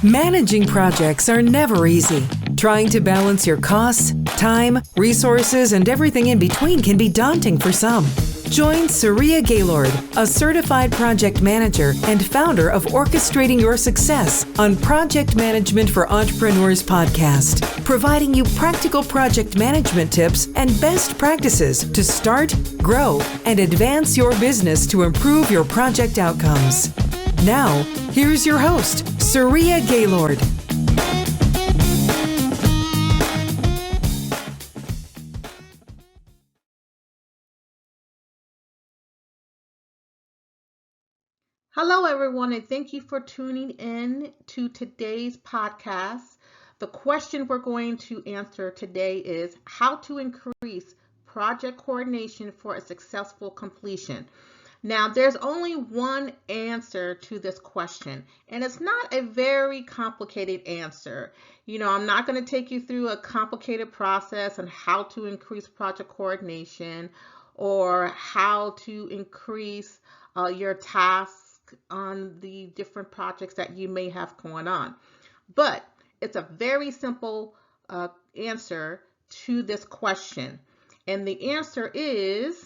Managing projects are never easy. Trying to balance your costs, time, resources, and everything in between can be daunting for some. Join Saria Gaylord, a certified project manager and founder of Orchestrating Your Success on Project Management for Entrepreneurs podcast, providing you practical project management tips and best practices to start, grow, and advance your business to improve your project outcomes. Now, here's your host, Saria Gaylord. Hello, everyone, and thank you for tuning in to today's podcast. The question we're going to answer today is how to increase project coordination for a successful completion. Now, there's only one answer to this question, and it's not a very complicated answer. I'm not going to take you through a complicated process on how to increase project coordination or how to increase your tasks on the different projects that you may have going on. But it's a very simple answer to this question. And the answer is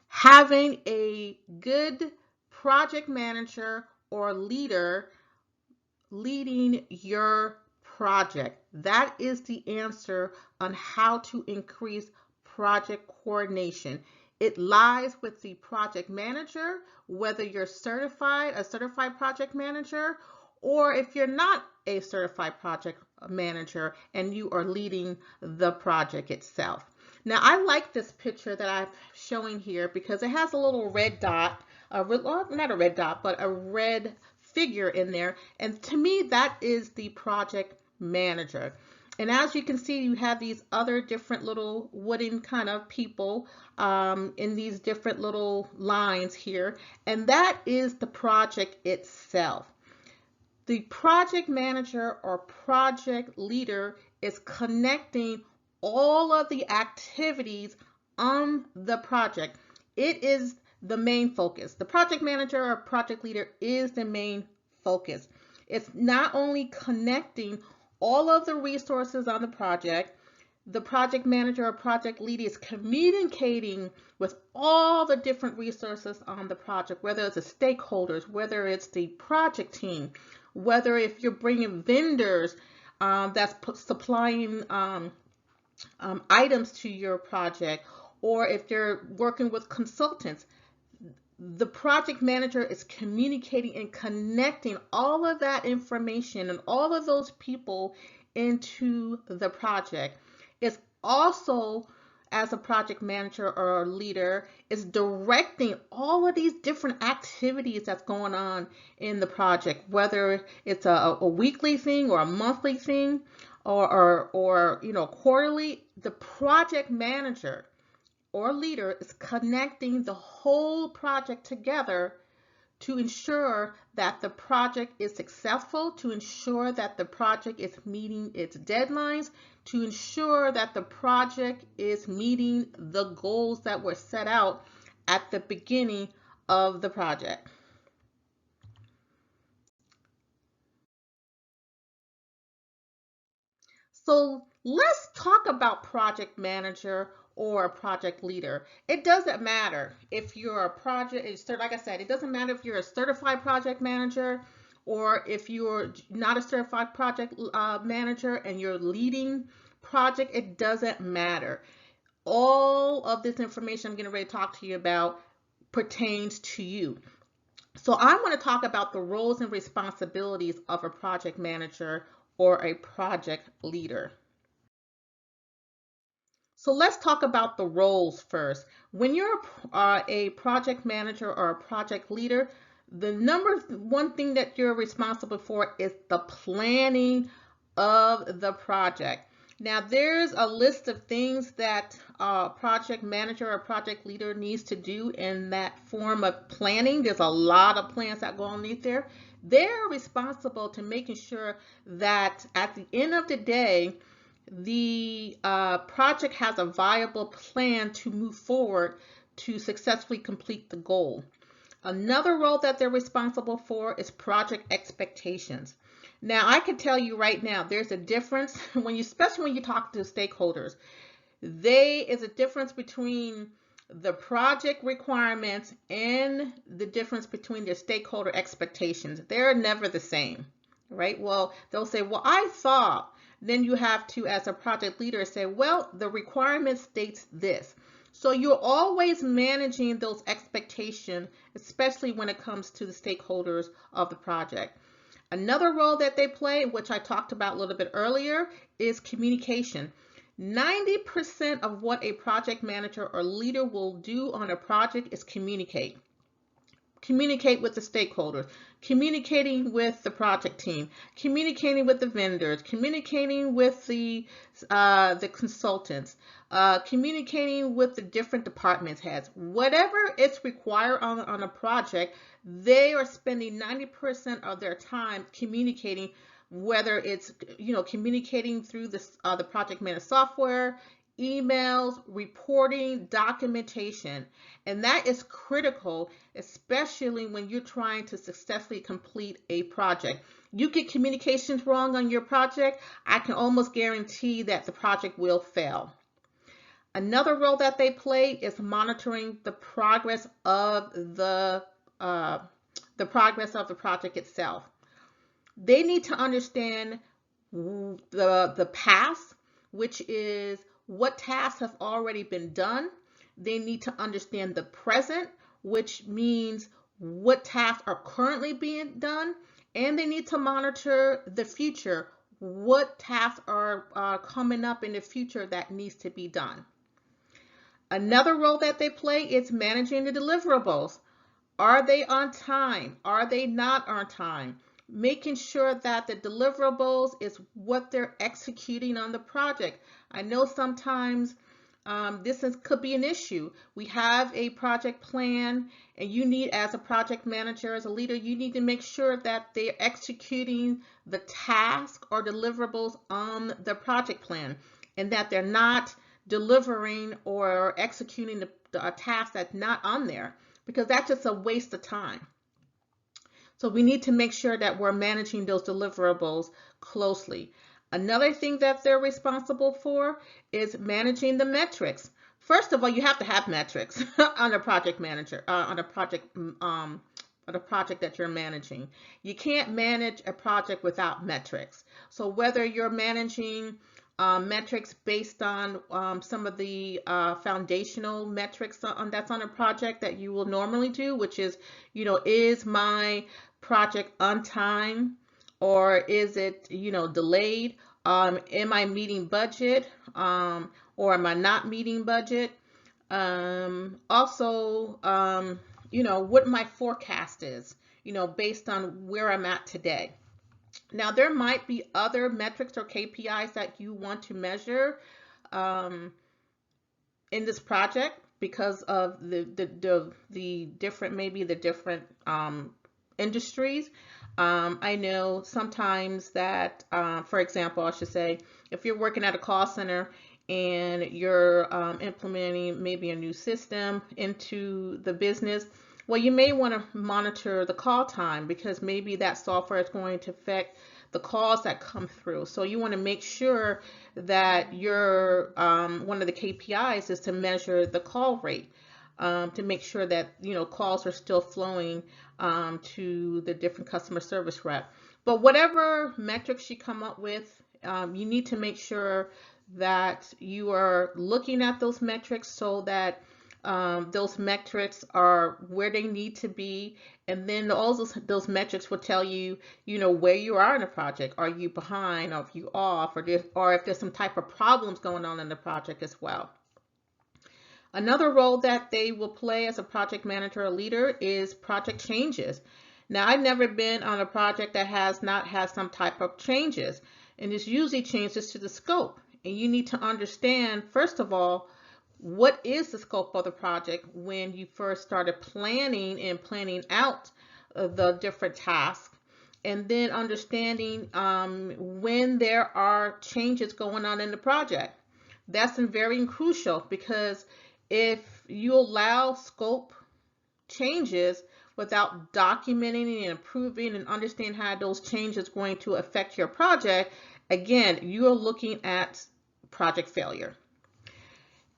having a good project manager or leader leading your project. That is the answer on how to increase project coordination. It lies with the project manager, whether you're a certified project manager, or if you're not a certified project manager and you are leading the project itself. Now, I like this picture that I'm showing here because it has a little red dot, not a red dot, but a red figure in there. And to me, that is the project manager. And as you can see, you have these other different little wooden kind of people in these different little lines here. And that is the project itself. The project manager or project leader is connecting all of the activities on the project. It is the main focus. The project manager or project leader is the main focus. It's not only connecting all of the resources on the project. The project manager or project leader is communicating with all the different resources on the project, whether it's the stakeholders, whether it's the project team, whether if you're bringing vendors that's supplying items to your project, or if you're working with consultants. The project manager is communicating and connecting all of that information and all of those people into the project. It's also, as a project manager or a leader, is directing all of these different activities that's going on in the project, whether it's a weekly thing or a monthly thing or quarterly. The project manager or leader is connecting the whole project together to ensure that the project is successful, to ensure that the project is meeting its deadlines, to ensure that the project is meeting the goals that were set out at the beginning of the project. So let's talk about project manager or a project leader. It doesn't matter if you're a like I said, it doesn't matter if you're a certified project manager or if you're not a certified project manager and you're leading project. It doesn't matter. All of this information I'm getting ready to talk to you about pertains to you. So I want to talk about the roles and responsibilities of a project manager or a project leader. So let's talk about the roles first. When you're a project manager or a project leader, the number one thing that you're responsible for is the planning of the project. Now, there's a list of things that a project manager or project leader needs to do in that form of planning. There's a lot of plans that go underneath there. They're responsible to making sure that at the end of the day, the project has a viable plan to move forward to successfully complete the goal. Another role that they're responsible for is project expectations. Now, I can tell you right now, there's a difference especially when you talk to stakeholders. There is a difference between the project requirements and the difference between their stakeholder expectations. They're never the same, right? Well, they'll say, well, I thought. Then you have to, as a project leader, say, well, the requirement states this. So you're always managing those expectations, especially when it comes to the stakeholders of the project. Another role that they play, which I talked about a little bit earlier, is communication. 90% of what a project manager or leader will do on a project is communicate. Communicate with the stakeholders, communicating with the project team, communicating with the vendors, communicating with the consultants, communicating with the different departments heads. Whatever is required on a project, they are spending 90% of their time communicating, whether it's communicating through the project management software, emails, reporting, documentation. And that is critical, especially when you're trying to successfully complete a project. You get communications wrong on your project, I can almost guarantee that the project will fail. Another role that they play is monitoring the progress of the project itself. They need to understand the past, which is what tasks have already been done. They need to understand the present, which means what tasks are currently being done. And they need to monitor the future, what tasks are coming up in the future that needs to be done. Another role that they play is managing the deliverables. Are they on time? Are they not on time? Making sure that the deliverables is what they're executing on the project. I know sometimes could be an issue. We have a project plan, and you need, as a project manager, as a leader, you need to make sure that they're executing the task or deliverables on the project plan, and that they're not delivering or executing a task that's not on there, because that's just a waste of time. So we need to make sure that we're managing those deliverables closely. Another thing that they're responsible for is managing the metrics. First of all, you have to have metrics on a project manager, on a project that you're managing. You can't manage a project without metrics. So whether you're managing metrics based on some of the foundational metrics that's on a project that you will normally do, which is, is my project on time, or is it, delayed? Am I meeting budget, or am I not meeting budget? Also, what my forecast is, based on where I'm at today. Now, there might be other metrics or KPIs that you want to measure in this project because of the different, maybe the different industries. I know sometimes that, for example, I should say, if you're working at a call center and you're implementing maybe a new system into the business, well, you may want to monitor the call time, because maybe that software is going to affect the calls that come through. So you want to make sure that your one of the KPIs is to measure the call rate, to make sure that calls are still flowing to the different customer service rep. But whatever metrics you come up with, you need to make sure that you are looking at those metrics so that those metrics are where they need to be, and then all those metrics will tell you, where you are in the project. Are you behind, or if you off, or if there's some type of problems going on in the project as well. Another role that they will play as a project manager or leader is project changes. Now, I've never been on a project that has not had some type of changes, and it's usually changes to the scope. And you need to understand, first of all, what is the scope of the project when you first started planning out the different tasks, and then understanding when there are changes going on in the project. That's very crucial, because if you allow scope changes without documenting and improving and understanding how those changes are going to affect your project, again, you're looking at project failure.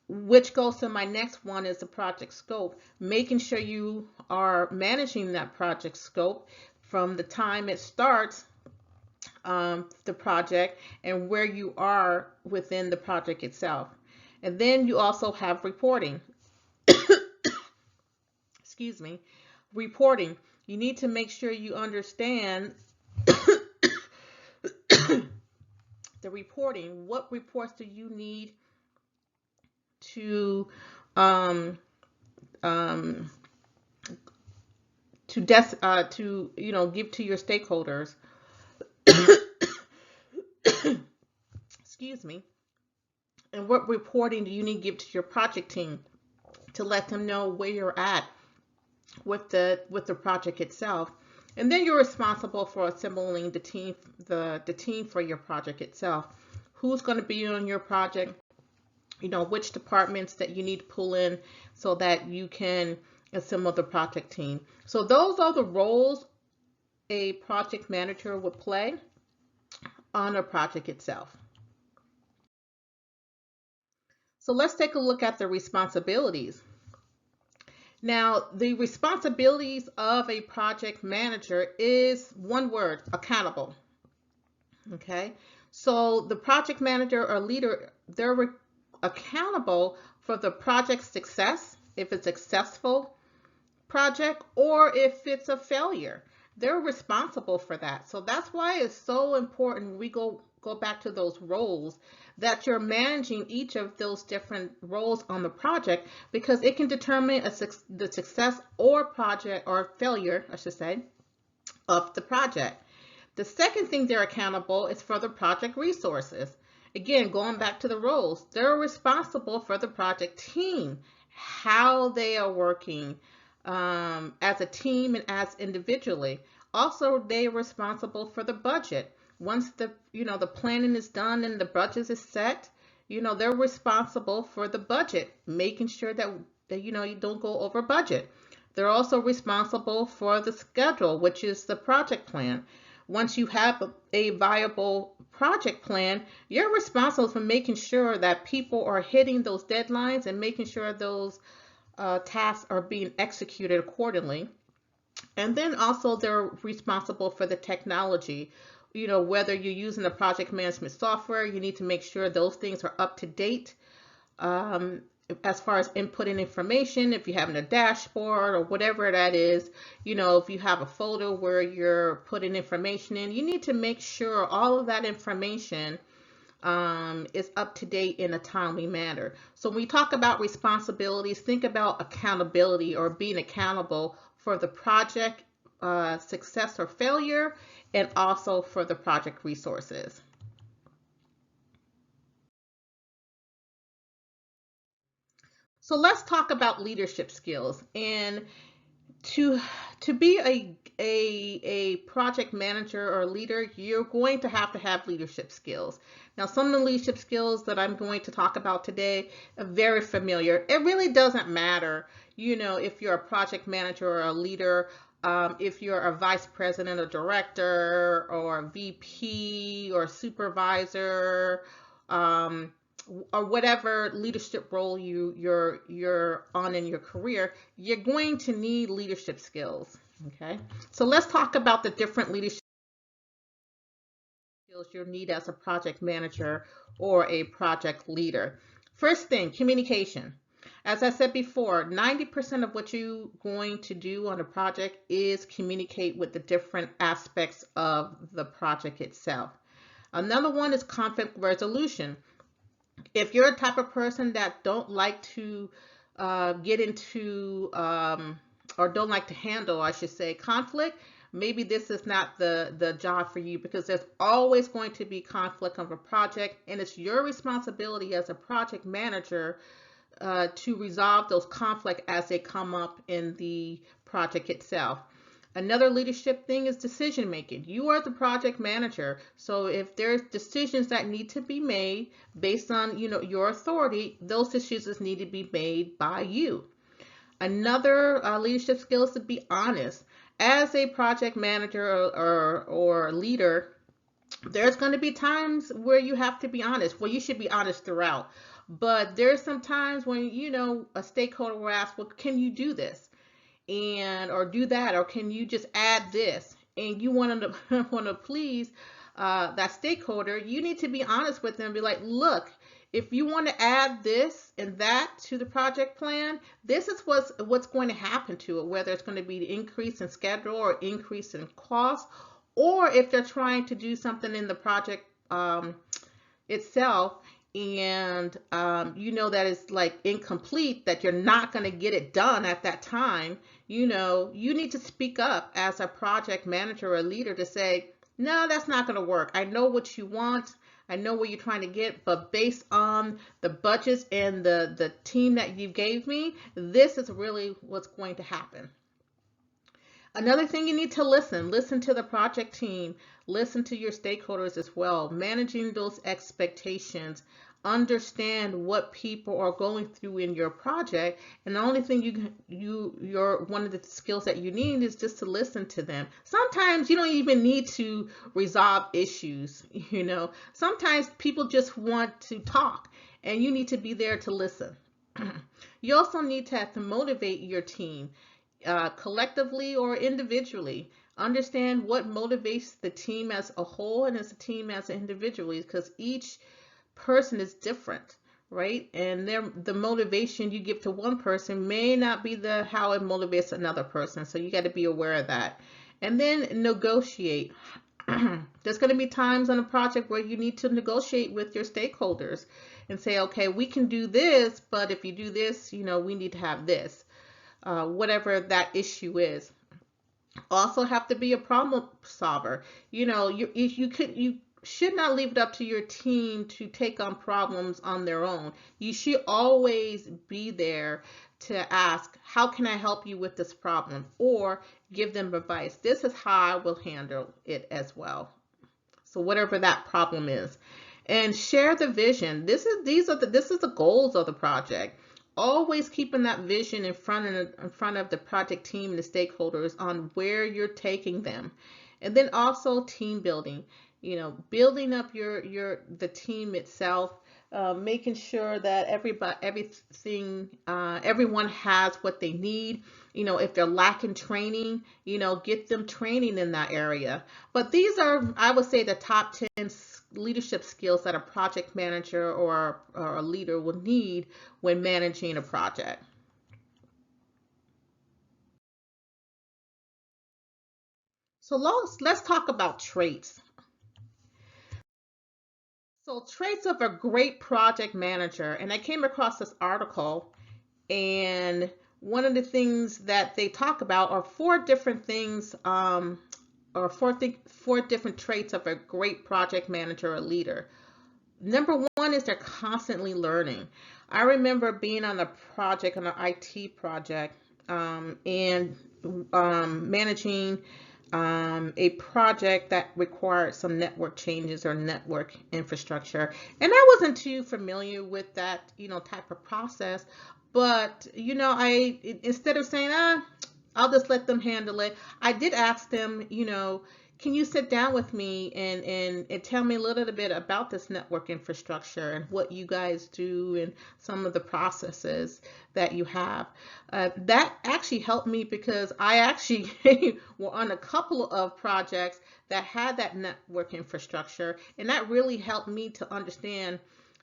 Which goes to my next one is the project scope. Making sure you are managing that project scope from the time it starts, the project, and where you are within the project itself. And then you also have reporting. Excuse me. Reporting. You need to make sure you understand the reporting. What reports do you need to um, um, to give to your stakeholders? Excuse me. And what reporting do you need to give to your project team to let them know where you're at with the project itself? And then you're responsible for assembling the team for your project itself. Who's going to be on your project? Which departments that you need to pull in so that you can assemble the project team. So those are the roles a project manager would play on a project itself. So let's take a look at the responsibilities. Now, the responsibilities of a project manager is one word: accountable. Okay, so the project manager or leader, they're accountable for the project's success, if it's a successful project, or if it's a failure. They're responsible for that. So that's why it's so important we go back to those roles, that you're managing each of those different roles on the project, because it can determine the success or project or failure, I should say, of the project. The second thing they're accountable is for the project resources. Again, going back to the roles, they're responsible for the project team, how they are working as a team and as individually. Also, they are responsible for the budget. Once the planning is done and the budget is set, they're responsible for the budget, making sure that you don't go over budget. They're also responsible for the schedule, which is the project plan. Once you have a viable project plan, you're responsible for making sure that people are hitting those deadlines and making sure those tasks are being executed accordingly. And then also they're responsible for the technology. Whether you're using a project management software, you need to make sure those things are up to date. As far as inputting information, if you're having a dashboard or whatever that is, if you have a folder where you're putting information in, you need to make sure all of that information is up to date in a timely manner. So when we talk about responsibilities, think about accountability or being accountable for the project success or failure, and also for the project resources. So let's talk about leadership skills. And to be a project manager or leader, you're going to have leadership skills. Now, some of the leadership skills that I'm going to talk about today are very familiar. It really doesn't matter, if you're a project manager or a leader, if you're a vice president or director or a VP or supervisor, or whatever leadership role you're on in your career, you're going to need leadership skills. Okay, so let's talk about the different leadership skills you'll need as a project manager or a project leader. First thing, communication. As I said before, 90% of what you're going to do on a project is communicate with the different aspects of the project itself. Another one is conflict resolution. If you're a type of person that don't like to get into or don't like to handle, I should say, conflict, maybe this is not the job for you, because there's always going to be conflict of a project, and it's your responsibility as a project manager to resolve those conflicts as they come up in the project itself. Another leadership thing is decision making. You are the project manager, so if there's decisions that need to be made based on your authority, those decisions need to be made by you. Another leadership skill is to be honest. As a project manager or leader, there's going to be times where you have to be honest. Well, you should be honest throughout. But there's some times when, a stakeholder will ask, well, can you do this? Or do that, or can you just add this? And you want to want to please that stakeholder. You need to be honest with them and be like, look, if you want to add this and that to the project plan, this is what's going to happen to it, whether it's going to be the increase in schedule or increase in cost, or if they're trying to do something in the project itself, and that is like incomplete, that you're not going to get it done at that time. You need to speak up as a project manager or a leader to say, no, that's not going to work. I know what you want. I know what you're trying to get, but based on the budgets and the team that you gave me, this is really what's going to happen. Another thing, you need to listen to the project team, listen to your stakeholders as well, managing those expectations, understand what people are going through in your project. And the only thing one of the skills that you need is just to listen to them. Sometimes you don't even need to resolve issues. Sometimes people just want to talk, and you need to be there to listen. You also need to have to motivate your team, collectively or individually. Understand what motivates the team as a whole and as a team as individually, because each person is different, right? And the motivation you give to one person may not be how it motivates another person. So you got to be aware of that. And then negotiate. There's going to be times on a project where you need to negotiate with your stakeholders and say, okay, we can do this, but if you do this, we need to have this. Whatever that issue is. Also have to be a problem solver. You should not leave it up to your team to take on problems on their own. You should always be there to ask, how can I help you with this problem? Or give them advice. This is how I will handle it as well. So whatever that problem is. And share the vision. This is the goals of the project. Always keeping that vision in front of the project team and the stakeholders on where you're taking them. And then also team building, building up the team itself, making sure that everyone has what they need. If they're lacking training, get them training in that area. But these are, I would say, the top 10 leadership skills that a project manager or a leader will need when managing a project. So let's talk about traits. So traits of a great project manager, and I came across this article, and one of the things that they talk about are four different things, or four different traits of a great project manager or leader. Number one is they're constantly learning. I remember being on an IT project, and managing a project that required some network changes or network infrastructure. And I wasn't too familiar with that, type of process. But, instead of saying, I'll just let them handle it, I did ask them, can you sit down with me and tell me a little bit about this network infrastructure and what you guys do and some of the processes that you have? That actually helped me, because I actually were on a couple of projects that had that network infrastructure, and that really helped me to understand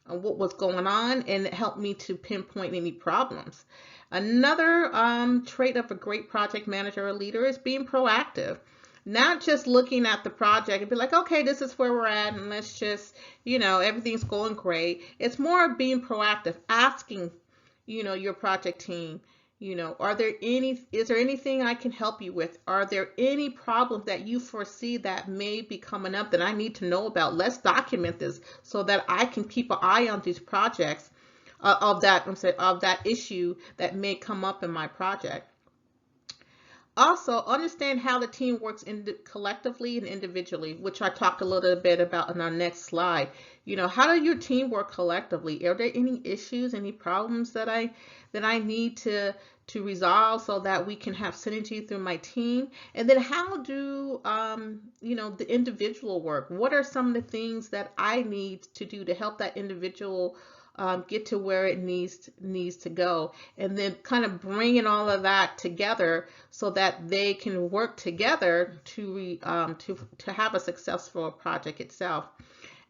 what was going on, and it helped me to pinpoint any problems. Another trait of a great project manager or leader is being proactive. Not just looking at the project and be like, okay, this is where we're at, and let's just, everything's going great. It's more of being proactive, asking, your project team, is there anything I can help you with? Are there any problems that you foresee that may be coming up that I need to know about? Let's document this so that I can keep an eye on these projects of that issue that may come up in my project. Also, understand how the team works collectively and individually, which I talked a little bit about in our next slide. How do your team work collectively? Are there any issues, any problems that I need to resolve so that we can have synergy through my team? And then how do the individual work? What are some of the things that I need to do to help that individual get to where it needs to go? And then kind of bringing all of that together so that they can work together to have a successful project itself.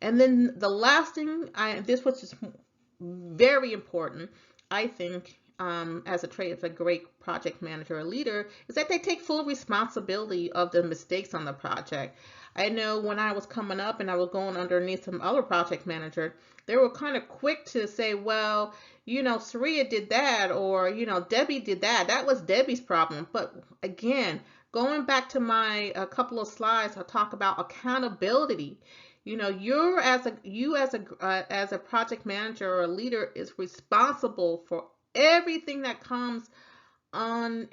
And then the last thing, this was just very important, I think, as a trait of a great project manager or leader, is that they take full responsibility of the mistakes on the project. I know when I was coming up and I was going underneath some other project manager, they were kind of quick to say, well, Saria did that, or, Debbie did that. That was Debbie's problem. But again, going back to my a couple of slides, I talk about accountability. You as a project manager or a leader is responsible for everything that goes on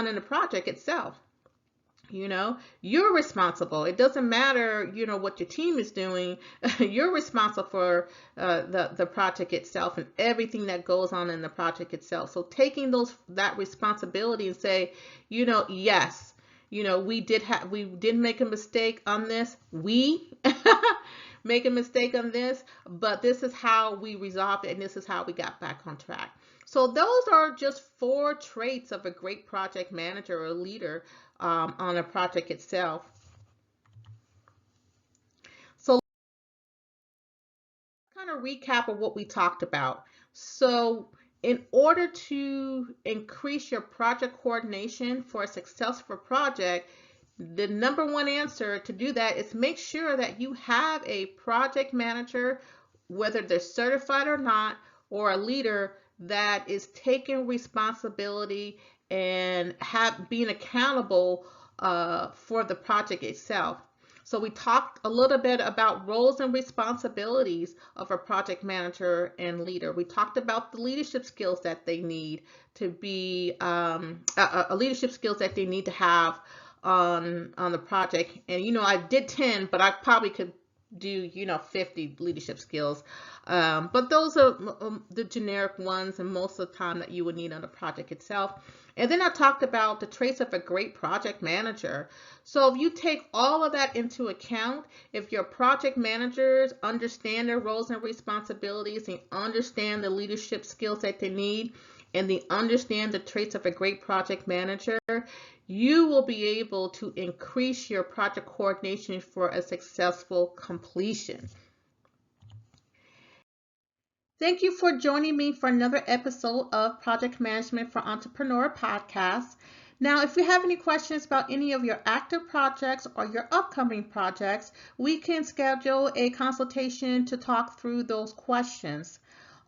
in the project itself. You're responsible. It doesn't matter, what your team is doing. You're responsible for the project itself and everything that goes on in the project itself. So taking that responsibility and say, yes, we did make a mistake on this. We make a mistake on this, but this is how we resolved it, and this is how we got back on track. So those are just 4 traits of a great project manager or leader on a project itself. So kind of recap of what we talked about. So in order to increase your project coordination for a successful project, the number one answer to do that is make sure that you have a project manager, whether they're certified or not, or a leader that is taking responsibility and being accountable for the project itself. So we talked a little bit about roles and responsibilities of a project manager and leader. We talked about the leadership skills that they need to be leadership skills that they need to have on the project. And I did 10, but I probably could do 50 leadership skills, but those are the generic ones and most of the time that you would need on the project itself. And then I talked about the traits of a great project manager. So if you take all of that into account, if your project managers understand their roles and responsibilities and understand the leadership skills that they need, and they understand the traits of a great project manager, you will be able to increase your project coordination for a successful completion. Thank you for joining me for another episode of Project Management for Entrepreneur Podcast. Now, if you have any questions about any of your active projects or your upcoming projects, we can schedule a consultation to talk through those questions.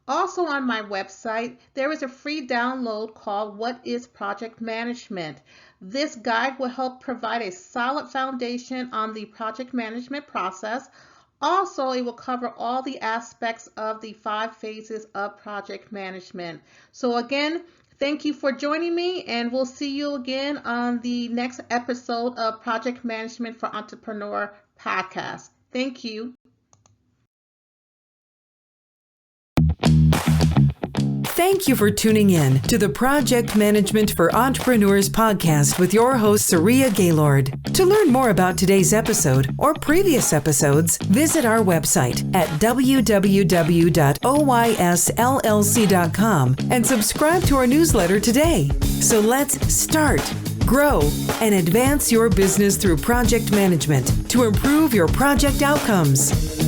Also on my website, there is a free download called What is Project Management? This guide will help provide a solid foundation on the project management process. Also, it will cover all the aspects of the 5 phases of project management. So again, thank you for joining me, and we'll see you again on the next episode of Project Management for Entrepreneur Podcast. Thank you. Thank you for tuning in to the Project Management for Entrepreneurs podcast with your host, Saria Gaylord. To learn more about today's episode or previous episodes, visit our website at www.oysllc.com and subscribe to our newsletter today. So let's start, grow, and advance your business through project management to improve your project outcomes.